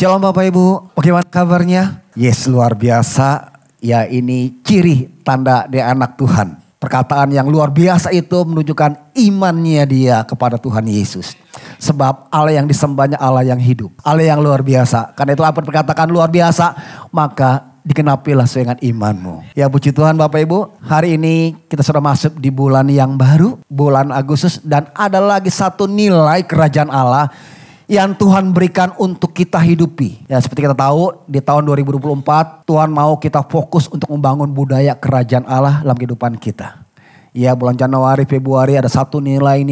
Shalom Bapak Ibu, bagaimana kabarnya? Yes, luar biasa. Ya, ini ciri tanda dia anak Tuhan. Perkataan yang luar biasa itu menunjukkan imannya dia kepada Tuhan Yesus. Sebab Allah yang disembahnya Allah yang hidup. Allah yang luar biasa. Karena itu apa perkatakan luar biasa, maka dikenapilah sesuai dengan imanmu. Ya puji Tuhan Bapak Ibu, hari ini kita sudah masuk di bulan yang baru, bulan Agustus. Dan ada lagi satu nilai kerajaan Allah yang Tuhan berikan untuk kita hidupi. Ya seperti kita tahu di tahun 2024 Tuhan mau kita fokus untuk membangun budaya kerajaan Allah dalam kehidupan kita. Ya bulan Januari, Februari ada satu nilai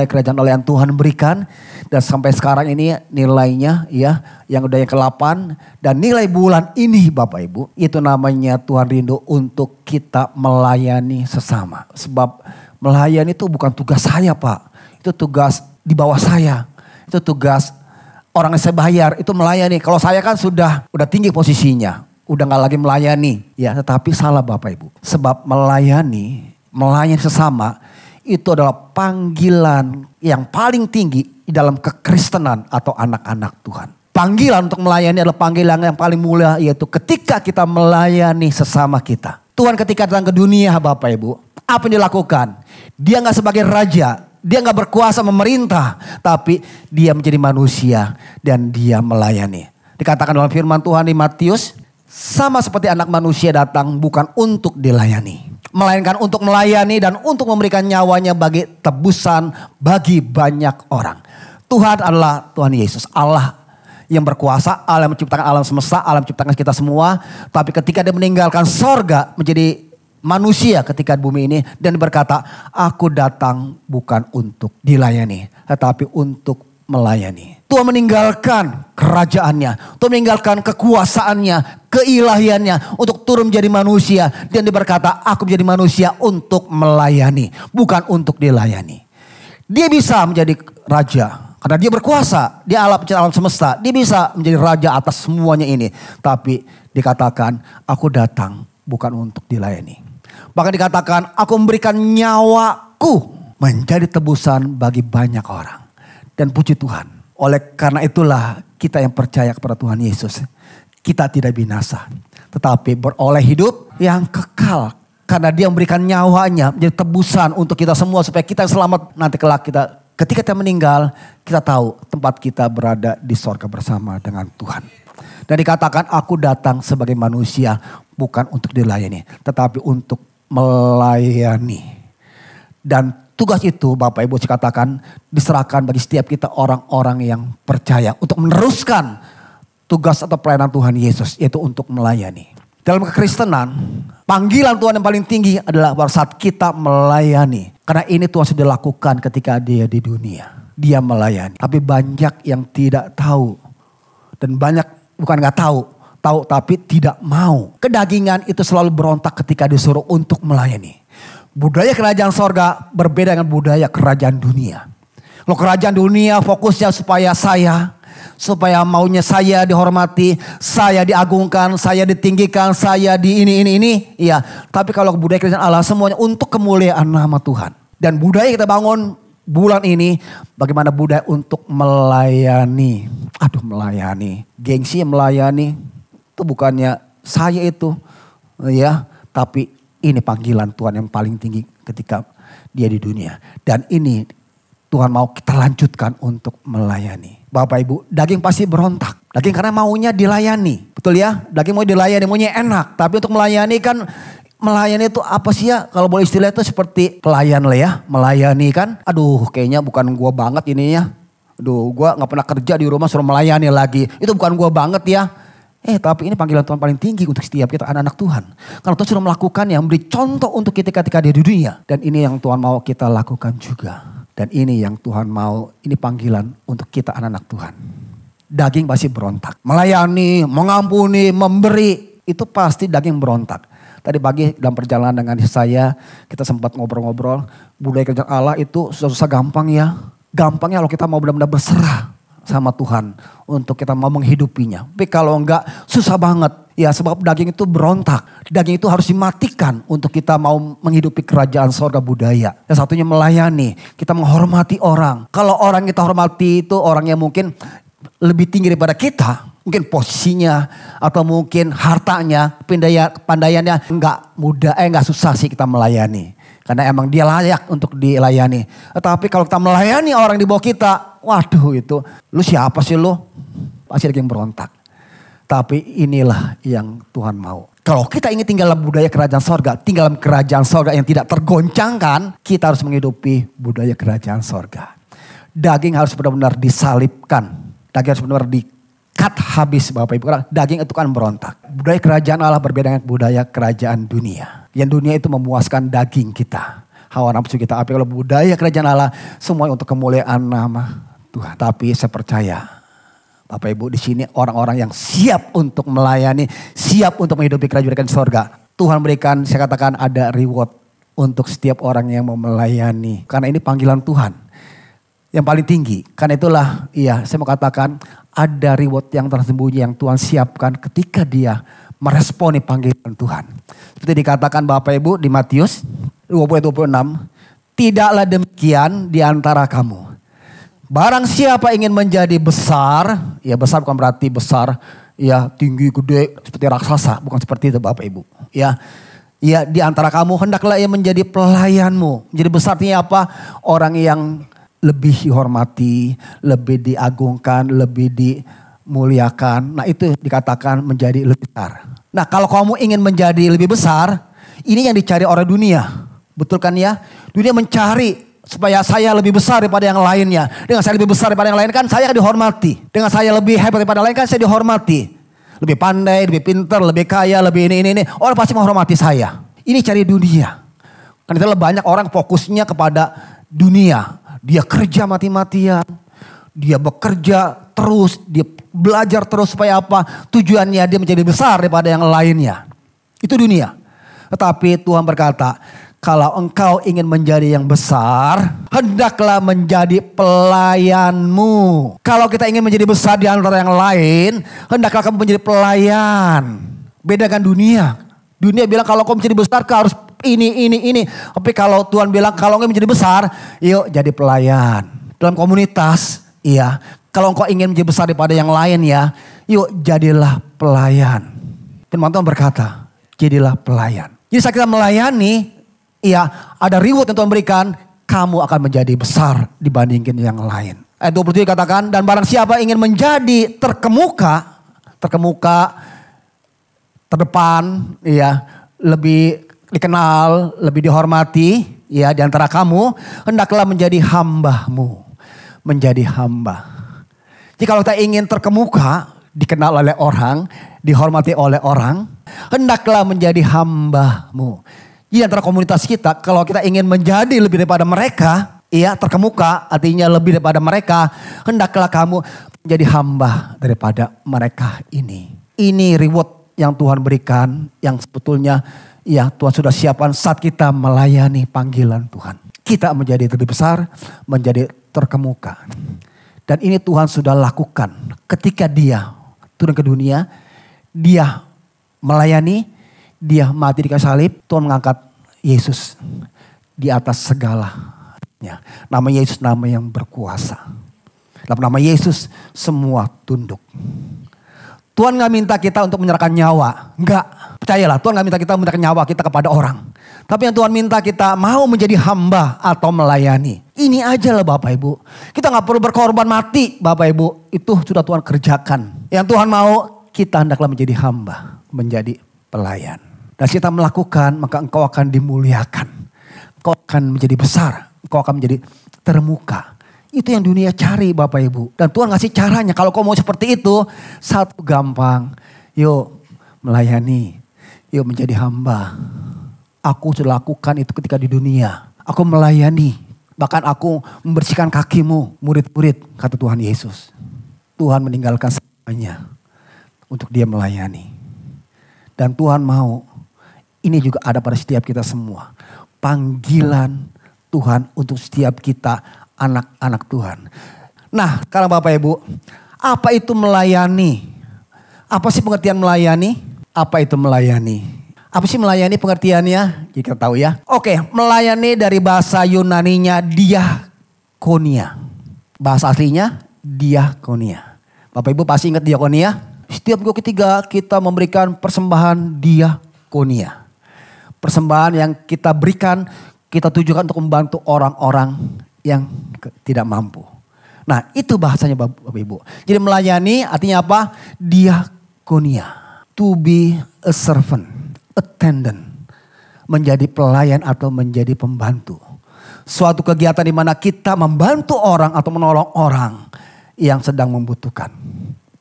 kerajaan Allah yang Tuhan berikan. Dan sampai sekarang ini nilainya ya yang udah yang ke-8. Dan nilai bulan ini Bapak Ibu itu namanya Tuhan rindu untuk kita melayani sesama. Sebab melayani itu bukan tugas saya Pak. Itu tugas di bawah saya. Itu tugas orang yang saya bayar itu melayani. Kalau saya kan udah tinggi posisinya. Udah gak lagi melayani. Ya tetapi salah Bapak Ibu. Sebab melayani sesama itu adalah panggilan yang paling tinggi di dalam kekristenan atau anak-anak Tuhan. Panggilan untuk melayani adalah panggilan yang paling mulia, yaitu ketika kita melayani sesama kita. Tuhan ketika datang ke dunia Bapak Ibu, apa yang dilakukan? Dia gak sebagai raja, dia gak berkuasa memerintah, tapi dia menjadi manusia dan dia melayani. Dikatakan dalam firman Tuhan di Matius, sama seperti anak manusia datang bukan untuk dilayani, melainkan untuk melayani dan untuk memberikan nyawanya bagi tebusan bagi banyak orang. Tuhan adalah Tuhan Yesus, Allah yang berkuasa, Allah yang menciptakan alam semesta, Allah yang menciptakan kita semua. Tapi ketika dia meninggalkan sorga menjadi manusia ketika di bumi ini dan berkata, aku datang bukan untuk dilayani, tetapi untuk melayani. Tuhan meninggalkan kerajaannya, Tuhan meninggalkan kekuasaannya, keilahiannya untuk turun menjadi manusia. Dan dia berkata, aku menjadi manusia untuk melayani, bukan untuk dilayani. Dia bisa menjadi raja karena dia berkuasa, dia Allah pencipta alam semesta. Dia bisa menjadi raja atas semuanya ini. Tapi dikatakan, aku datang bukan untuk dilayani. Bahkan dikatakan, aku memberikan nyawaku menjadi tebusan bagi banyak orang. Dan puji Tuhan, oleh karena itulah kita yang percaya kepada Tuhan Yesus, kita tidak binasa, tetapi beroleh hidup yang kekal. Karena dia memberikan nyawanya menjadi tebusan untuk kita semua supaya kita selamat nanti kelak ketika kita meninggal, kita tahu tempat kita berada di sorga bersama dengan Tuhan. Dan dikatakan aku datang sebagai manusia bukan untuk dilayani, tetapi untuk melayani. Dan tugas itu Bapak Ibu saya katakan diserahkan bagi setiap kita orang-orang yang percaya untuk meneruskan tugas atau pelayanan Tuhan Yesus, yaitu untuk melayani. Dalam kekristenan panggilan Tuhan yang paling tinggi adalah pada saat kita melayani. Karena ini Tuhan sudah lakukan ketika dia di dunia. Dia melayani. Tapi banyak yang tidak tahu. Dan banyak bukan gak tahu tapi tidak mau. Kedagingan itu selalu berontak ketika disuruh untuk melayani. Budaya kerajaan sorga berbeda dengan budaya kerajaan dunia. Kalau kerajaan dunia fokusnya supaya maunya saya dihormati, saya diagungkan, saya ditinggikan, saya di ini. Ya, tapi kalau budaya kerajaan Allah semuanya untuk kemuliaan nama Tuhan. Dan budaya kita bangun bulan ini bagaimana budaya untuk melayani. Melayani. Gengsi melayani. Itu bukannya saya itu. Ya, tapi ini panggilan Tuhan yang paling tinggi ketika dia di dunia. Dan ini Tuhan mau kita lanjutkan untuk melayani. Bapak Ibu, daging pasti berontak. Daging karena maunya dilayani. Betul ya? Daging mau dilayani, maunya enak. Tapi untuk melayani kan, melayani itu apa sih ya? Kalau boleh istilah itu seperti pelayan lah ya. Melayani kan, kayaknya bukan gua banget ininya. Gua gak pernah kerja di rumah suruh melayani lagi. Itu bukan gua banget ya. Tapi ini panggilan Tuhan paling tinggi untuk setiap kita anak-anak Tuhan. Karena Tuhan sudah melakukannya, memberi contoh untuk kita ketika dia di dunia. Dan ini yang Tuhan mau kita lakukan juga. Dan ini yang Tuhan mau, ini panggilan untuk kita anak-anak Tuhan. Daging pasti berontak. Melayani, mengampuni, memberi, itu pasti daging berontak. Tadi pagi dalam perjalanan dengan saya, kita sempat ngobrol-ngobrol. Budaya kerajaan Allah itu susah-susah gampang ya. Gampangnya kalau kita mau benar-benar berserah sama Tuhan untuk kita mau menghidupinya. Tapi kalau enggak susah banget. Ya sebab daging itu berontak. Daging itu harus dimatikan untuk kita mau menghidupi kerajaan sorga budaya. Yang satunya melayani. Kita menghormati orang. Kalau orang kita hormati itu orang yang mungkin lebih tinggi daripada kita. Mungkin posisinya atau mungkin hartanya, pandaiannya nggak susah sih kita melayani. Karena emang dia layak untuk dilayani. Tetapi kalau kita melayani orang di bawah kita, waduh itu, lu siapa sih lu? Pasti ada yang berontak. Tapi inilah yang Tuhan mau. Kalau kita ingin tinggal dalam budaya kerajaan sorga, tinggal dalam kerajaan sorga yang tidak tergoncangkan, kita harus menghidupi budaya kerajaan sorga. Daging harus benar-benar disalibkan. Daging harus benar-benar cut habis Bapak Ibu. Karena daging itu kan berontak. Budaya kerajaan Allah berbeda dengan budaya kerajaan dunia. Yang dunia itu memuaskan daging kita. Hawa nafsu kita. Tapi kalau budaya kerajaan Allah semuanya untuk kemuliaan nama Tuhan. Tapi saya percaya Bapak Ibu di sini orang-orang yang siap untuk melayani. Siap untuk menghidupi kerajaan sorga. Tuhan berikan, saya katakan ada reward untuk setiap orang yang mau melayani. Karena ini panggilan Tuhan yang paling tinggi. Karena itulah saya mau katakan ada reward yang tersembunyi yang Tuhan siapkan ketika dia meresponi panggilan Tuhan. Seperti dikatakan Bapak Ibu di Matius 20:26. Tidaklah demikian di antara kamu. Barang siapa ingin menjadi besar. Ya besar bukan berarti besar. Ya tinggi gede seperti raksasa. Bukan seperti itu Bapak Ibu. Ya di antara kamu hendaklah ia menjadi pelayanmu. Jadi besar artinya apa? Orang yang lebih dihormati, lebih diagungkan, lebih dimuliakan. Nah itu dikatakan menjadi lebih besar. Nah kalau kamu ingin menjadi lebih besar, ini yang dicari orang dunia. Betul kan ya? Dunia mencari supaya saya lebih besar daripada yang lainnya. Dengan saya lebih besar daripada yang lain kan saya dihormati. Dengan saya lebih hebat daripada yang lain kan saya dihormati. Lebih pandai, lebih pintar, lebih kaya, lebih ini. Orang pasti menghormati saya. Ini cari dunia. Kan itu banyak orang fokusnya kepada dunia. Dia kerja mati-matian. Dia bekerja terus. Dia belajar terus supaya apa? Tujuannya dia menjadi besar daripada yang lainnya. Itu dunia. Tetapi Tuhan berkata, kalau engkau ingin menjadi yang besar, hendaklah menjadi pelayanmu. Kalau kita ingin menjadi besar di antara yang lain, hendaklah kamu menjadi pelayan. Beda dengan dunia. Dunia bilang kalau kau menjadi besar kau harus ini. Tapi kalau Tuhan bilang kalau engkau menjadi besar, yuk jadi pelayan. Dalam komunitas, kalau engkau ingin menjadi besar daripada yang lain yuk jadilah pelayan. Firman Tuhan berkata, jadilah pelayan. Jadi saat kita melayani, ada reward yang Tuhan berikan, kamu akan menjadi besar dibandingkan yang lain. Ayat 27 dikatakan, dan barang siapa ingin menjadi terkemuka, terdepan, lebih dikenal, lebih dihormati, di antara kamu, hendaklah menjadi hambamu. Menjadi hamba. Jadi kalau kita ingin terkemuka, dikenal oleh orang, dihormati oleh orang, hendaklah menjadi hambamu. Di antara komunitas kita, kalau kita ingin menjadi lebih daripada mereka, terkemuka, artinya lebih daripada mereka, hendaklah kamu menjadi hamba daripada mereka ini. Ini reward yang Tuhan berikan, yang sebetulnya Tuhan sudah siapkan saat kita melayani panggilan Tuhan. Kita menjadi lebih besar, menjadi terkemuka. Dan ini Tuhan sudah lakukan ketika dia turun ke dunia, dia melayani, dia mati di kayu salib, Tuhan mengangkat Yesus di atas segalanya. Nama Yesus nama yang berkuasa. Dalam nama Yesus semua tunduk. Tuhan gak minta kita untuk menyerahkan nyawa. Enggak. Percayalah Tuhan gak minta kita menyerahkan nyawa kita kepada orang. Tapi yang Tuhan minta kita mau menjadi hamba atau melayani. Ini aja lah Bapak Ibu. Kita gak perlu berkorban mati Bapak Ibu. Itu sudah Tuhan kerjakan. Yang Tuhan mau kita hendaklah menjadi hamba. Menjadi pelayan. Dan kita melakukan maka engkau akan dimuliakan. Engkau akan menjadi besar. Engkau akan menjadi termuka. Itu yang dunia cari Bapak Ibu. Dan Tuhan ngasih caranya. Kalau kau mau seperti itu. Satu gampang. Yuk melayani. Yuk menjadi hamba. Aku sudah lakukan itu ketika di dunia. Aku melayani. Bahkan aku membersihkan kakimu. Murid-murid kata Tuhan Yesus. Tuhan meninggalkan semuanya. Untuk dia melayani. Dan Tuhan mau. Ini juga ada pada setiap kita semua. Panggilan Tuhan untuk setiap kita anak-anak Tuhan. Nah sekarang Bapak Ibu. Apa itu melayani? Apa sih pengertian melayani? Apa itu melayani? Apa sih melayani pengertiannya? Kita tahu ya. Oke, melayani dari bahasa Yunaninya diakonia. Bahasa aslinya diakonia. Bapak Ibu pasti ingat diakonia? Setiap minggu ketiga kita memberikan persembahan diakonia. Persembahan yang kita berikan, kita tujukan untuk membantu orang-orang yang tidak mampu. Nah itu bahasanya Bapak Ibu. Jadi melayani artinya apa? Diakonia. To be a servant, attendant. Menjadi pelayan atau menjadi pembantu. Suatu kegiatan di mana kita membantu orang atau menolong orang yang sedang membutuhkan.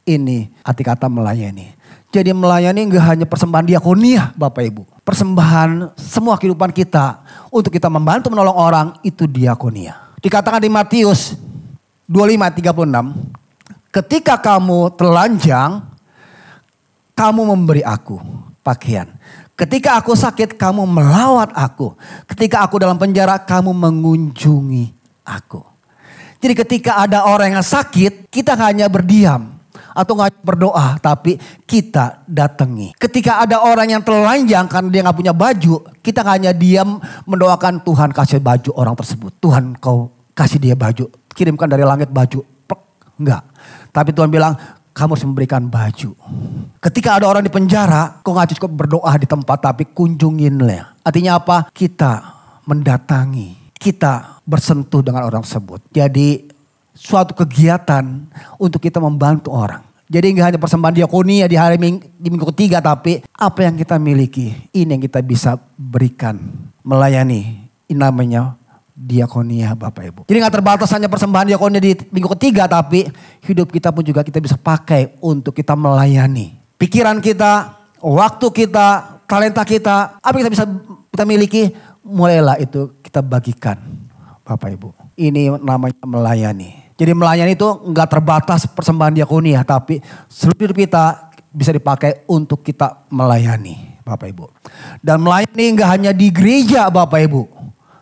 Ini arti kata melayani. Jadi melayani gak hanya persembahan diakonia Bapak Ibu. Persembahan semua kehidupan kita untuk kita membantu menolong orang itu diakonia. Dikatakan di Matius 25:36. Ketika kamu telanjang, kamu memberi aku pakaian. Ketika aku sakit, kamu melawat aku. Ketika aku dalam penjara, kamu mengunjungi aku. Jadi ketika ada orang yang sakit, kita hanya berdiam. Atau gak berdoa, tapi kita datangi. Ketika ada orang yang telanjang karena dia gak punya baju, kita hanya diam mendoakan Tuhan kasih baju orang tersebut. Tuhan kau kasih dia baju, kirimkan dari langit baju. Enggak. Tapi Tuhan bilang, kamu harus memberikan baju. Ketika ada orang di penjara, kau gak cukup berdoa di tempat, tapi kunjunginlah. Artinya apa? Kita mendatangi. Kita bersentuh dengan orang tersebut. Jadi suatu kegiatan untuk kita membantu orang. Jadi gak hanya persembahan diakonia di minggu ketiga, tapi apa yang kita miliki, ini yang kita bisa berikan. Melayani, ini namanya diakonia Bapak Ibu. Jadi gak terbatas hanya persembahan diakonia di minggu ketiga, tapi hidup kita pun juga kita bisa pakai untuk kita melayani. Pikiran kita, waktu kita, talenta kita, apa yang kita miliki, mulailah itu kita bagikan Bapak Ibu. Ini namanya melayani. Jadi melayani itu gak terbatas persembahan diakonia, tapi seluruh hidup kita bisa dipakai untuk kita melayani Bapak Ibu. Dan melayani gak hanya di gereja Bapak Ibu,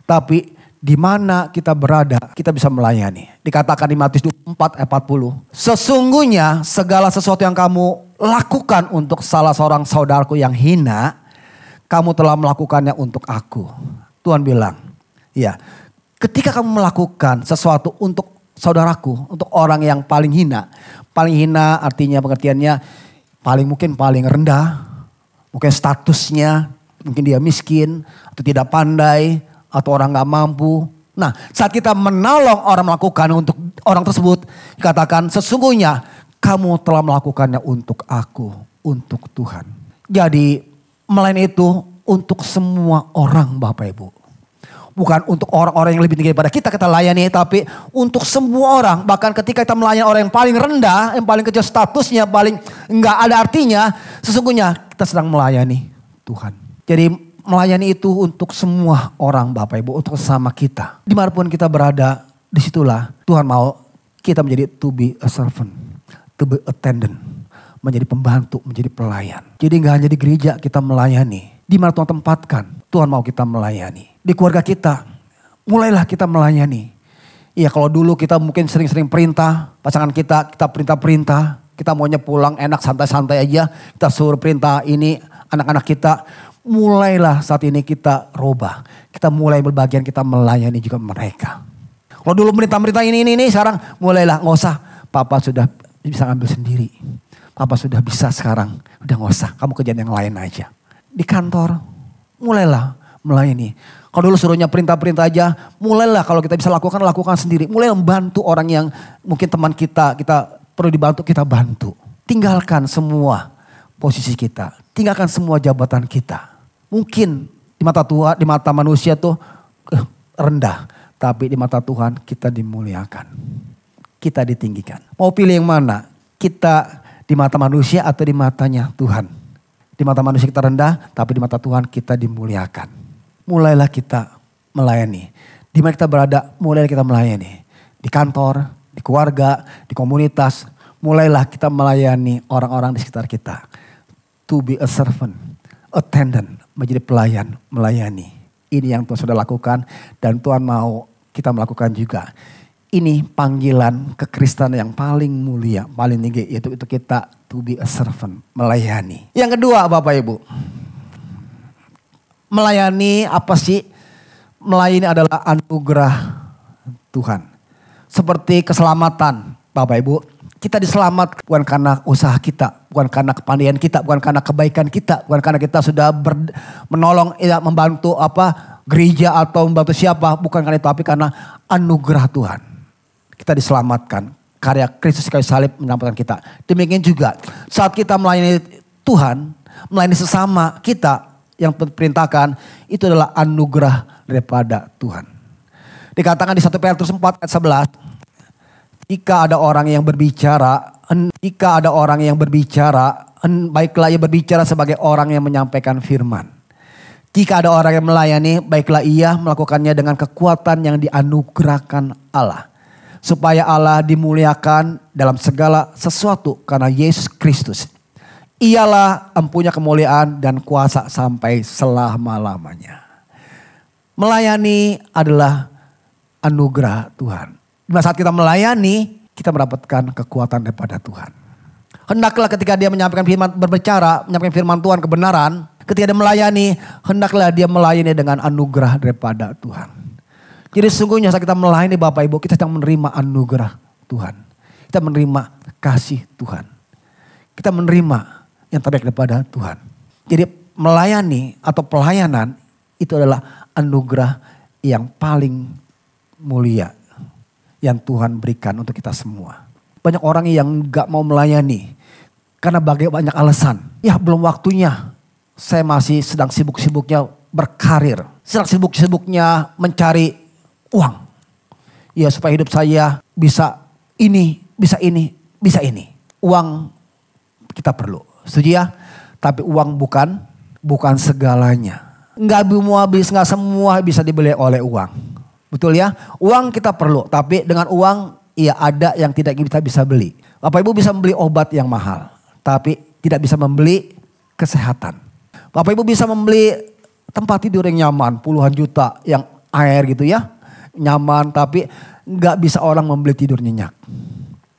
tapi di mana kita berada, kita bisa melayani. Dikatakan di Matius 24 ayat 40. Sesungguhnya segala sesuatu yang kamu lakukan untuk salah seorang saudaraku yang hina, kamu telah melakukannya untuk aku. Tuhan bilang, ya, ketika kamu melakukan sesuatu untuk saudaraku, untuk orang yang paling hina. Paling hina artinya pengertiannya mungkin paling rendah. Mungkin statusnya, mungkin dia miskin atau tidak pandai. Atau orang gak mampu. Nah saat kita menolong orang melakukan untuk orang tersebut. Dikatakan sesungguhnya kamu telah melakukannya untuk aku. Untuk Tuhan. Jadi melayani itu untuk semua orang Bapak Ibu. Bukan untuk orang-orang yang lebih tinggi daripada kita layani. Tapi untuk semua orang. Bahkan ketika kita melayani orang yang paling rendah. Yang paling kecil statusnya. Paling gak ada artinya. Sesungguhnya kita sedang melayani Tuhan. Jadi melayani itu untuk semua orang Bapak Ibu, untuk sesama kita. Dimanapun kita berada, disitulah Tuhan mau kita menjadi to be a servant, to be attendant, menjadi pembantu, menjadi pelayan. Jadi gak hanya di gereja kita melayani, di mana Tuhan tempatkan, Tuhan mau kita melayani. Di keluarga kita, mulailah kita melayani. Iya kalau dulu kita mungkin sering-sering perintah, pasangan kita perintah-perintah, kita maunya pulang enak santai-santai aja, kita suruh perintah ini anak-anak kita. Mulailah saat ini kita robah. Kita mulai berbagian kita melayani juga mereka. Kalau dulu merintah ini, sekarang mulailah gak usah. Papa sudah bisa ngambil sendiri. Papa sudah bisa sekarang. Udah gak usah, kamu kerjaan yang lain aja. Di kantor, mulailah melayani. Kalau dulu suruhnya perintah-perintah aja, mulailah kalau kita bisa lakukan sendiri. Mulai membantu orang yang mungkin teman kita perlu dibantu, kita bantu. Tinggalkan semua posisi kita. Tinggalkan semua jabatan kita. Mungkin di mata Tuhan, di mata manusia tuh rendah. Tapi di mata Tuhan kita dimuliakan. Kita ditinggikan. Mau pilih yang mana? Kita di mata manusia atau di matanya Tuhan? Di mata manusia kita rendah, tapi di mata Tuhan kita dimuliakan. Mulailah kita melayani. Di mana kita berada, mulailah kita melayani. Di kantor, di keluarga, di komunitas. Mulailah kita melayani orang-orang di sekitar kita. To be a servant, attendant, menjadi pelayan, melayani. Ini yang Tuhan sudah lakukan dan Tuhan mau kita melakukan juga. Ini panggilan kekristenan yang paling mulia, paling tinggi, yaitu itu kita to be a servant, melayani. Yang kedua Bapak Ibu, melayani apa sih? Melayani adalah anugerah Tuhan. Seperti keselamatan Bapak Ibu, Kita diselamatkan bukan karena usaha kita, bukan karena kepandaian kita, bukan karena kebaikan kita, bukan karena kita sudah menolong, ya, membantu gereja atau membantu siapa, bukan karena itu, tapi karena anugerah Tuhan. Kita diselamatkan, karya Kristus kayu salib menyelamatkan kita. Demikian juga saat kita melayani Tuhan, melayani sesama kita yang perintahkan, itu adalah anugerah daripada Tuhan. Dikatakan di 1 Petrus 4 ayat 11. Jika ada orang yang berbicara, baiklah ia berbicara sebagai orang yang menyampaikan firman. Jika ada orang yang melayani, baiklah ia melakukannya dengan kekuatan yang dianugerahkan Allah. Supaya Allah dimuliakan dalam segala sesuatu karena Yesus Kristus. Ialah empunya kemuliaan dan kuasa sampai selama-lamanya. Melayani adalah anugerah Tuhan. Pada saat kita melayani, kita mendapatkan kekuatan daripada Tuhan. Hendaklah ketika dia menyampaikan firman, berbicara, menyampaikan firman Tuhan kebenaran, ketika dia melayani, hendaklah dia melayani dengan anugerah daripada Tuhan. Jadi sungguhnya saat kita melayani Bapak Ibu, kita sedang menerima anugerah Tuhan. Kita menerima kasih Tuhan. Kita menerima yang terbaik daripada Tuhan. Jadi melayani atau pelayanan itu adalah anugerah yang paling mulia yang Tuhan berikan untuk kita semua. Banyak orang yang gak mau melayani karena banyak alasan. Ya belum waktunya, saya masih sedang sibuk-sibuknya berkarir. Sedang sibuk-sibuknya mencari uang. Ya supaya hidup saya bisa ini, bisa ini, bisa ini. Uang kita perlu, setuju ya? Tapi uang bukan segalanya. Gak semua bisa dibeli oleh uang. Betul ya, uang kita perlu, tapi dengan uang ya ada yang tidak kita bisa beli. Bapak Ibu bisa membeli obat yang mahal, tapi tidak bisa membeli kesehatan. Bapak Ibu bisa membeli tempat tidur yang nyaman, puluhan juta yang air gitu ya, nyaman, tapi nggak bisa orang membeli tidur nyenyak.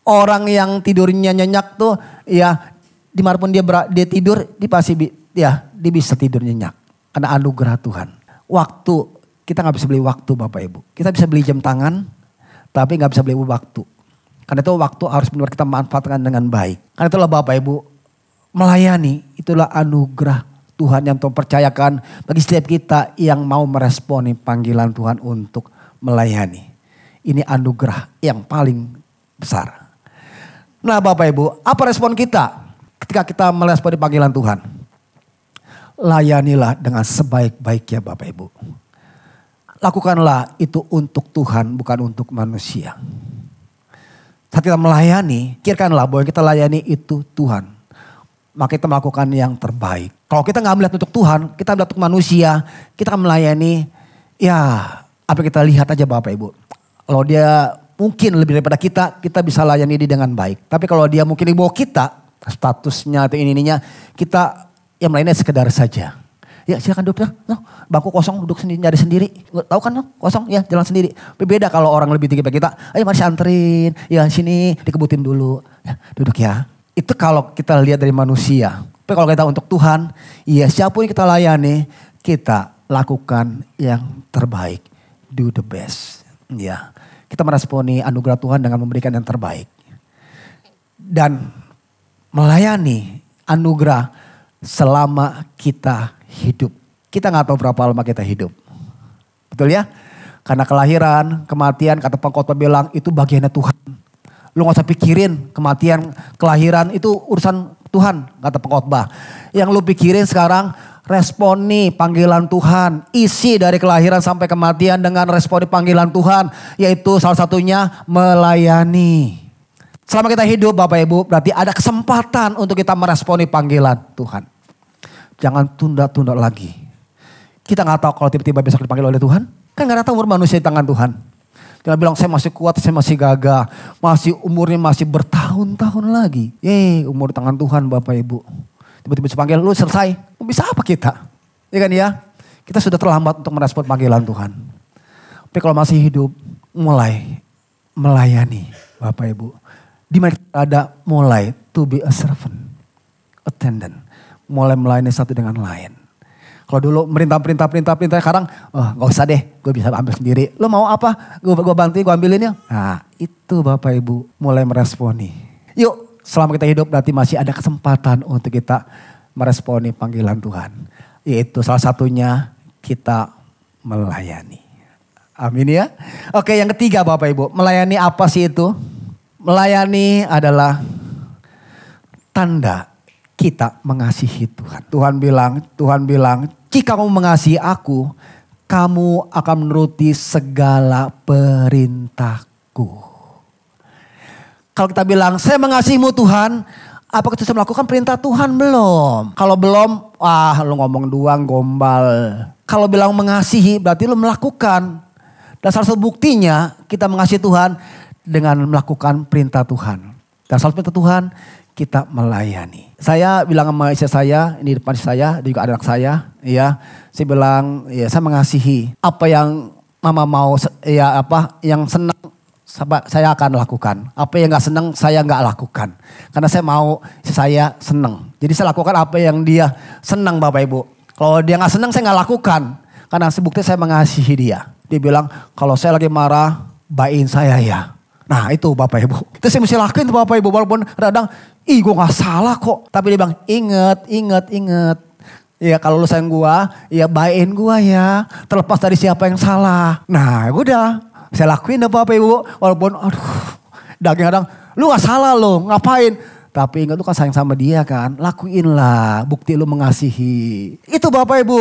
Orang yang tidurnya nyenyak tuh ya dimanapun dia tidur, dia bisa tidur nyenyak karena anugerah Tuhan. Waktu kita gak bisa beli waktu Bapak Ibu. Kita bisa beli jam tangan, tapi gak bisa beli waktu. Karena itu waktu harus benar kita manfaatkan dengan baik. Karena itulah Bapak Ibu, melayani itulah anugerah Tuhan yang Tuhan percayakan bagi setiap kita yang mau meresponi panggilan Tuhan untuk melayani. Ini anugerah yang paling besar. Nah Bapak Ibu, apa respon kita ketika kita meresponi panggilan Tuhan? Layanilah dengan sebaik-baiknya Bapak Ibu. Lakukanlah itu untuk Tuhan, bukan untuk manusia. Saat kita melayani, pikirkanlah bahwa kita layani itu Tuhan. Maka kita melakukan yang terbaik. Kalau kita gak melihat untuk Tuhan, kita melihat untuk manusia, kita akan melayani, ya apa yang kita lihat aja Bapak Ibu. Kalau dia mungkin lebih daripada kita bisa layani dia dengan baik. Tapi kalau dia mungkin di bawah kita, statusnya atau ininya, kita yang melayani sekedar saja. Ya silakan dokter, no, bangku kosong duduk sendiri, nyari sendiri. Tahu kan no, kosong ya jalan sendiri. Beda kalau orang lebih tinggi dari kita, ayo mari anterin, ya sini dikebutin dulu. Ya, duduk ya. Itu kalau kita lihat dari manusia. Tapi kalau kita untuk Tuhan, ya siapapun yang kita layani, kita lakukan yang terbaik. Do the best. Ya, kita meresponi anugerah Tuhan dengan memberikan yang terbaik. Dan melayani anugerah selama kita hidup. Kita gak tahu berapa lama kita hidup. Betul ya? Karena kelahiran, kematian, kata pengkhotbah bilang itu bagiannya Tuhan. Lu gak usah pikirin kematian, kelahiran itu urusan Tuhan, kata pengkhotbah. Yang lu pikirin sekarang responi panggilan Tuhan. Isi dari kelahiran sampai kematian dengan responi panggilan Tuhan. Yaitu salah satunya melayani. Selama kita hidup Bapak Ibu berarti ada kesempatan untuk kita meresponi panggilan Tuhan. Jangan tunda-tunda lagi. Kita gak tahu kalau tiba-tiba besok dipanggil oleh Tuhan. Kan gak tahu umur manusia di tangan Tuhan. Dia bilang saya masih kuat, saya masih gagah. Masih umurnya masih bertahun-tahun lagi. Umur di tangan Tuhan Bapak Ibu. Tiba-tiba dipanggil, lu selesai. Bisa apa kita? Ya kan ya? Kita sudah terlambat untuk merespon panggilan Tuhan. Tapi kalau masih hidup, mulai melayani Bapak Ibu. Di mana kita ada mulai to be a servant. Attendant. Mulai melayani satu dengan lain. Kalau dulu perintah, sekarang gak usah deh, gue bisa ambil sendiri. Lo mau apa? Gue bantuin, gue ambilin ya. Nah itu Bapak Ibu mulai meresponi. Yuk, selama kita hidup berarti masih ada kesempatan untuk kita meresponi panggilan Tuhan. Yaitu salah satunya kita melayani. Amin ya. Oke, yang ketiga Bapak Ibu, melayani apa sih itu? Melayani adalah tanda kita mengasihi Tuhan. Tuhan bilang, jika kamu mengasihi aku, kamu akan menuruti segala perintahku. Kalau kita bilang, saya mengasihimu Tuhan, apakah kita melakukan perintah Tuhan? Belum. Kalau belum, lu ngomong doang, gombal. Kalau bilang mengasihi, berarti lu melakukan. Dan salah satu buktinya, kita mengasihi Tuhan dengan melakukan perintah Tuhan. Dan salah satu perintah Tuhan, kita melayani. Saya bilang sama istri saya, ini depan saya, juga anak saya, ya. Saya bilang, ya saya mengasihi. Apa yang mama mau, ya apa yang senang, saya akan lakukan. Apa yang gak senang, saya gak lakukan. Karena saya mau istri saya senang. Jadi saya lakukan apa yang dia senang Bapak Ibu. Kalau dia gak senang, saya gak lakukan. Karena sebukti saya mengasihi dia. Dia bilang, kalau saya lagi marah, baikin saya ya. Nah itu Bapak Ibu. Itu saya mesti lakuin tuh Bapak Ibu. Walaupun kadang, gue gak salah kok. Tapi dia bilang, inget. Ya kalau lu sayang gua, ya baikin gua ya. Terlepas dari siapa yang salah. Nah udah, saya lakuin deh Bapak Ibu. Walaupun daging kadang, lu gak salah lo, ngapain. Tapi ingat lu kan sayang sama dia kan. Lakuin lah, bukti lu mengasihi. Itu Bapak Ibu.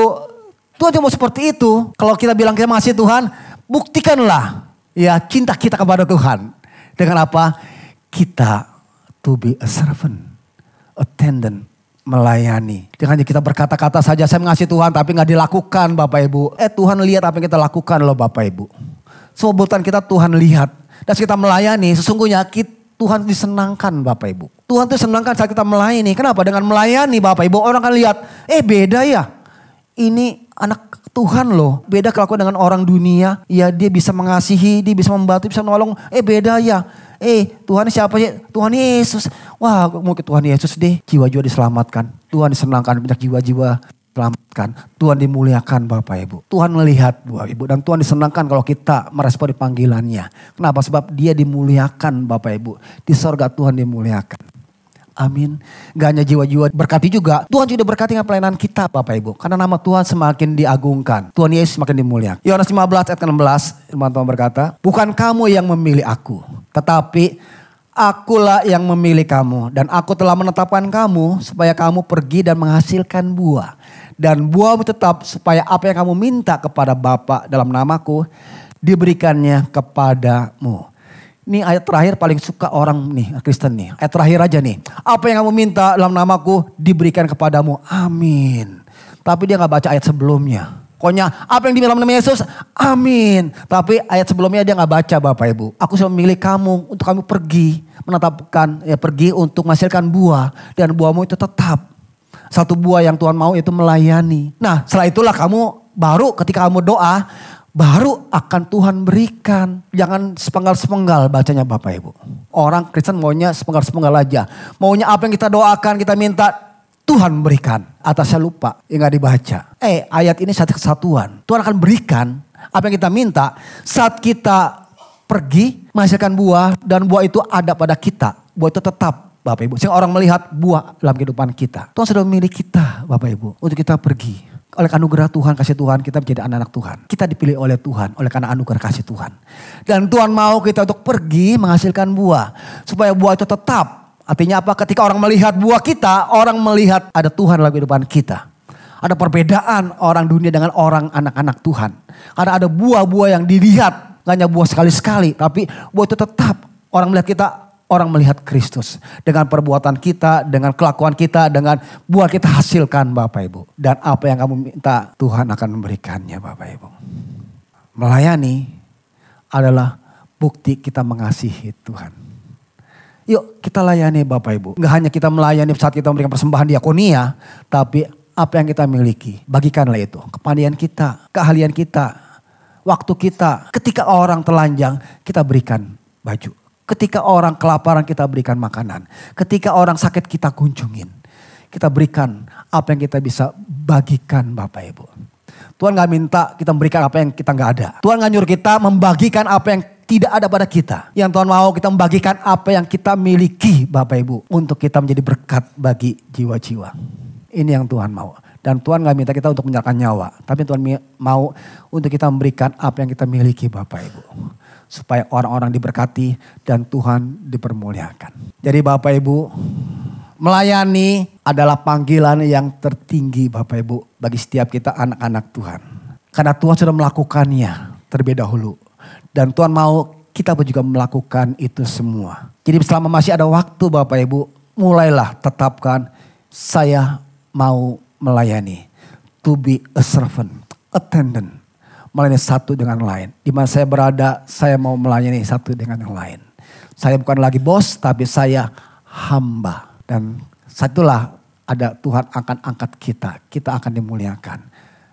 Tuhan cuma seperti itu. Kalau kita bilang kita mengasihi Tuhan, buktikanlah ya cinta kita kepada Tuhan. Dengan apa? Kita to be a servant, attendant, melayani. Jangan hanya kita berkata-kata saja saya mengasihi Tuhan tapi gak dilakukan Bapak Ibu. Tuhan lihat apa yang kita lakukan loh Bapak Ibu. Sebutan kita Tuhan lihat. Dan kita melayani sesungguhnya Tuhan disenangkan Bapak Ibu. Tuhan itu senangkan saat kita melayani. Kenapa? Dengan melayani Bapak Ibu orang kan lihat, beda ya. Ini anak Tuhan loh. Beda kelakuan dengan orang dunia. Ya dia bisa mengasihi, dia bisa membantu, bisa menolong. Beda ya. Tuhan siapa ya? Tuhan Yesus. Wah mau ke Tuhan Yesus deh. Jiwa-jiwa diselamatkan. Tuhan disenangkan banyak jiwa-jiwa diselamatkan. Tuhan dimuliakan Bapak Ibu. Tuhan melihat Bapak Ibu. Dan Tuhan disenangkan kalau kita meresponi panggilannya. Kenapa? Sebab dia dimuliakan Bapak Ibu. Di sorga Tuhan dimuliakan. Amin. Gak hanya jiwa-jiwa berkati juga. Tuhan juga berkati dengan pelayanan kita Bapak Ibu. Karena nama Tuhan semakin diagungkan. Tuhan Yesus semakin dimuliakan. Yohanes 15 ayat 16. Firman Tuhan berkata. Bukan kamu yang memilih aku. Tetapi akulah yang memilih kamu. Dan aku telah menetapkan kamu. Supaya kamu pergi dan menghasilkan buah. Dan buahmu tetap supaya apa yang kamu minta kepada Bapa dalam namaku. Diberikannya kepadamu. Ini ayat terakhir paling suka orang nih Kristen nih. Ayat terakhir aja nih. Apa yang kamu minta dalam namaku diberikan kepadamu. Amin. Tapi dia gak baca ayat sebelumnya. Pokoknya apa yang dibilang nama Yesus. Amin. Tapi ayat sebelumnya dia gak baca Bapak Ibu. Aku sudah memilih kamu untuk kamu pergi. Menetapkan pergi untuk menghasilkan buah. Dan buahmu itu tetap. Satu buah yang Tuhan mau itu melayani. Nah setelah itulah kamu baru ketika kamu doa. Baru akan Tuhan berikan. Jangan sepenggal-sepenggal bacanya Bapak Ibu. Orang Kristen maunya sepenggal-sepenggal aja. Maunya apa yang kita doakan, kita minta Tuhan berikan. Atasnya lupa, ya gak dibaca. Ayat ini satu kesatuan. Tuhan akan berikan apa yang kita minta saat kita pergi menghasilkan buah. Dan buah itu ada pada kita. Buah itu tetap Bapak Ibu. Sehingga orang melihat buah dalam kehidupan kita. Tuhan sudah memilih kita Bapak Ibu. Untuk kita pergi. Oleh anugerah Tuhan, kasih Tuhan, kita menjadi anak-anak Tuhan. Kita dipilih oleh Tuhan, oleh karena anugerah kasih Tuhan. Dan Tuhan mau kita untuk pergi menghasilkan buah. Supaya buah itu tetap. Artinya apa? Ketika orang melihat buah kita, orang melihat ada Tuhan dalam kehidupan kita. Ada perbedaan orang dunia dengan orang anak-anak Tuhan. Karena ada buah-buah yang dilihat. Gak hanya buah sekali-sekali, tapi buah itu tetap. Orang melihat kita, orang melihat Kristus. Dengan perbuatan kita, dengan kelakuan kita, dengan buah kita hasilkan Bapak Ibu. Dan apa yang kamu minta Tuhan akan memberikannya Bapak Ibu. Melayani adalah bukti kita mengasihi Tuhan. Yuk kita layani Bapak Ibu. Gak hanya kita melayani saat kita memberikan persembahan diakonia. Tapi apa yang kita miliki. Bagikanlah itu. Kepandaian kita, keahlian kita, waktu kita. Ketika orang telanjang kita berikan baju. Ketika orang kelaparan kita berikan makanan. Ketika orang sakit kita kunjungin. Kita berikan apa yang kita bisa bagikan Bapak Ibu. Tuhan gak minta kita memberikan apa yang kita gak ada. Tuhan gak nyuruh kita membagikan apa yang tidak ada pada kita. Yang Tuhan mau kita membagikan apa yang kita miliki Bapak Ibu. Untuk kita menjadi berkat bagi jiwa-jiwa. Ini yang Tuhan mau. Dan Tuhan gak minta kita untuk menyerahkan nyawa. Tapi Tuhan mau untuk kita memberikan apa yang kita miliki Bapak Ibu. Supaya orang-orang diberkati dan Tuhan dipermuliakan. Jadi Bapak Ibu, melayani adalah panggilan yang tertinggi Bapak Ibu. Bagi setiap kita anak-anak Tuhan. Karena Tuhan sudah melakukannya terlebih dahulu. Dan Tuhan mau kita juga melakukan itu semua. Jadi selama masih ada waktu Bapak Ibu, mulailah tetapkan saya mau melayani. To be a servant, attendant. Melayani satu dengan lain. Di mana saya berada, saya mau melayani satu dengan yang lain. Saya bukan lagi bos, tapi saya hamba. Dan satulah ada Tuhan akan angkat kita. Kita akan dimuliakan.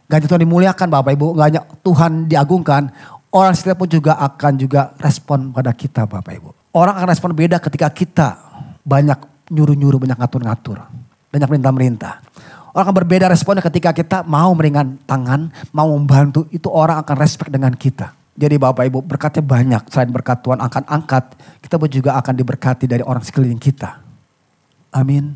Gak hanya Tuhan dimuliakan Bapak Ibu, gak hanya Tuhan diagungkan. Orang sekitar pun juga akan juga respon pada kita Bapak Ibu. Orang akan respon beda ketika kita banyak nyuruh-nyuruh, banyak ngatur-ngatur. Banyak merintah-merintah. Orang akan berbeda responnya ketika kita mau meringan tangan, mau membantu. Itu orang akan respect dengan kita. Jadi Bapak Ibu berkatnya banyak. Selain berkat Tuhan akan angkat, kita pun juga akan diberkati dari orang sekeliling kita. Amin.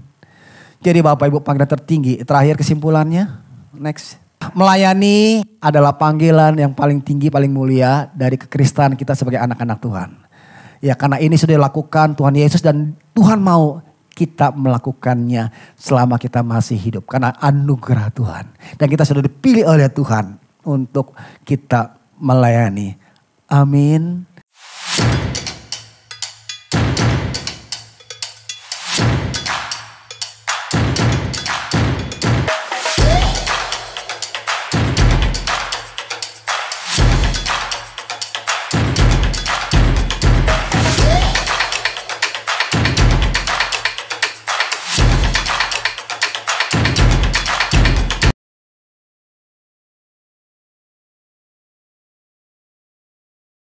Jadi Bapak Ibu panggilan tertinggi. Terakhir kesimpulannya. Next. Melayani adalah panggilan yang paling tinggi, paling mulia dari kekristenan kita sebagai anak-anak Tuhan. Ya karena ini sudah dilakukan Tuhan Yesus dan Tuhan mau kita melakukannya selama kita masih hidup. Karena anugerah Tuhan. Dan kita sudah dipilih oleh Tuhan untuk kita melayani. Amin.